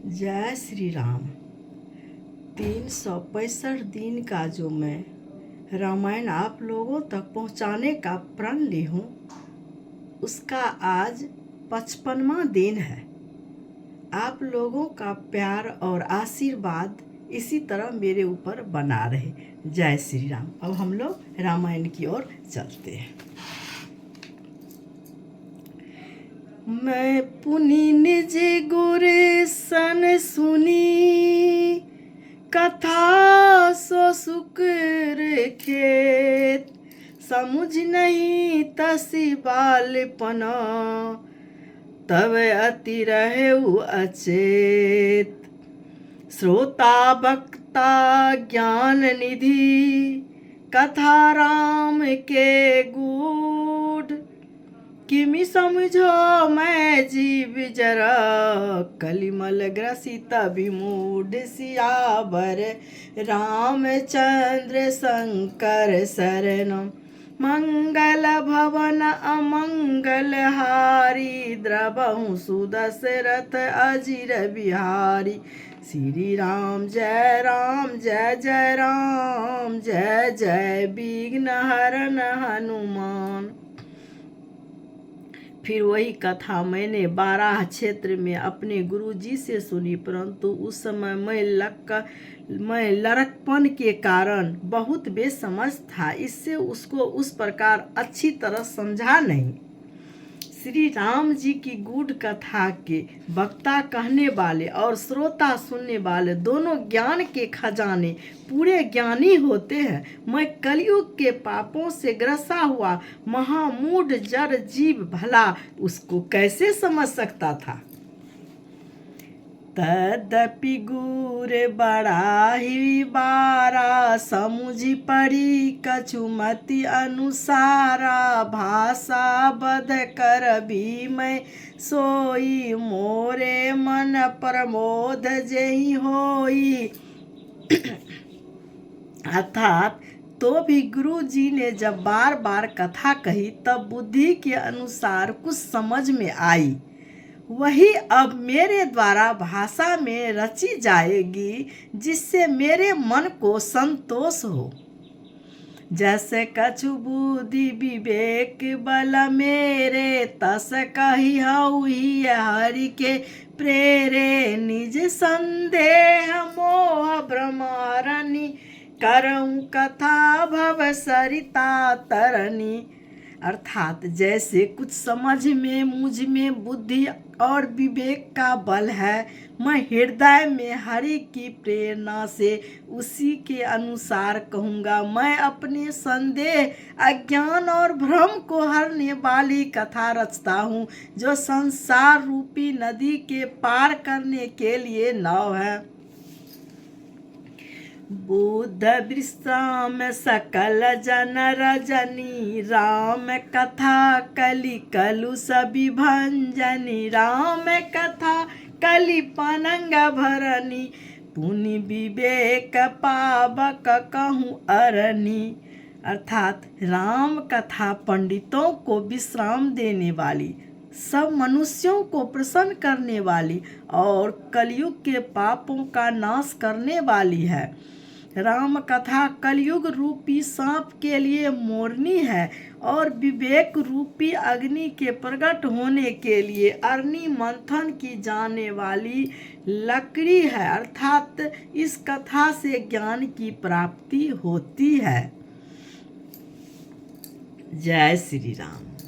जय श्री राम। 365 दिन का जो मैं रामायण आप लोगों तक पहुंचाने का प्रण ली हूँ, उसका आज 55वां दिन है। आप लोगों का प्यार और आशीर्वाद इसी तरह मेरे ऊपर बना रहे। जय श्री राम। अब हम लोग रामायण की ओर चलते हैं। मैं पुनि निज गुर सन सुनी, कथा सो सुकर खेत। समुझ नहीं तसी बालपन, तब अति रहेउ अचेत। श्रोता वक्ता ज्ञान निधि, कथा राम के गूढ़। किमि समझो मैं जीव जरा, कलिमल ग्रसित विमूढ़। सियावर रामचंद्र शंकर शरण, मंगल भवन अमंगल हारी। द्रवहु सुदशरथ अजिर बिहारी। श्री राम जय राम जय जय राम, जय जय विघ्न हरन हनुमान। फिर वही कथा मैंने 12 क्षेत्र में अपने गुरुजी से सुनी, परंतु उस समय मैं लड़कपन के कारण बहुत बेसमझ था, इससे उसको उस प्रकार अच्छी तरह समझा नहीं। श्री राम जी की गूढ़ कथा के वक्ता कहने वाले और श्रोता सुनने वाले दोनों ज्ञान के खजाने पूरे ज्ञानी होते हैं। मैं कलयुग के पापों से ग्रसा हुआ महामूढ़ जड़ जीव भला उसको कैसे समझ सकता था। तदपि गुर बड़ा ही बारा, समुझि पड़ी कछु मति अनुसारा। भाषा बध कर भी मैं सोई, मोरे मन प्रमोद जेहि होई। अर्थात तो भी गुरु जी ने जब बार बार कथा कही तब बुद्धि के अनुसार कुछ समझ में आई, वही अब मेरे द्वारा भाषा में रची जाएगी, जिससे मेरे मन को संतोष हो। जैसे कछु बुद्धि विवेक बल मेरे, तस कही हऊहि हरि के प्रेरे। निज संदेह मोह भ्रम हरनि, करऊं कथा भव सरिता तरनी। अर्थात जैसे कुछ समझ में मुझ में बुद्धि और विवेक का बल है, मैं हृदय में हरि की प्रेरणा से उसी के अनुसार कहूँगा। मैं अपने संदेह अज्ञान और भ्रम को हरने वाली कथा रचता हूँ, जो संसार रूपी नदी के पार करने के लिए नाव है। बुद्ध विश्राम सकल जन रजनी, राम कथा कलि कलु सभी भंजनी। राम कथा कलि पनंग भरनी, पुनि विवेक पावक कहूँ अरनी। अर्थात राम कथा पंडितों को विश्राम देने वाली, सब मनुष्यों को प्रसन्न करने वाली और कलयुग के पापों का नाश करने वाली है। राम कथा कलयुग रूपी सांप के लिए मोरनी है और विवेक रूपी अग्नि के प्रकट होने के लिए अरनी मंथन की जाने वाली लकड़ी है। अर्थात इस कथा से ज्ञान की प्राप्ति होती है। जय श्री राम।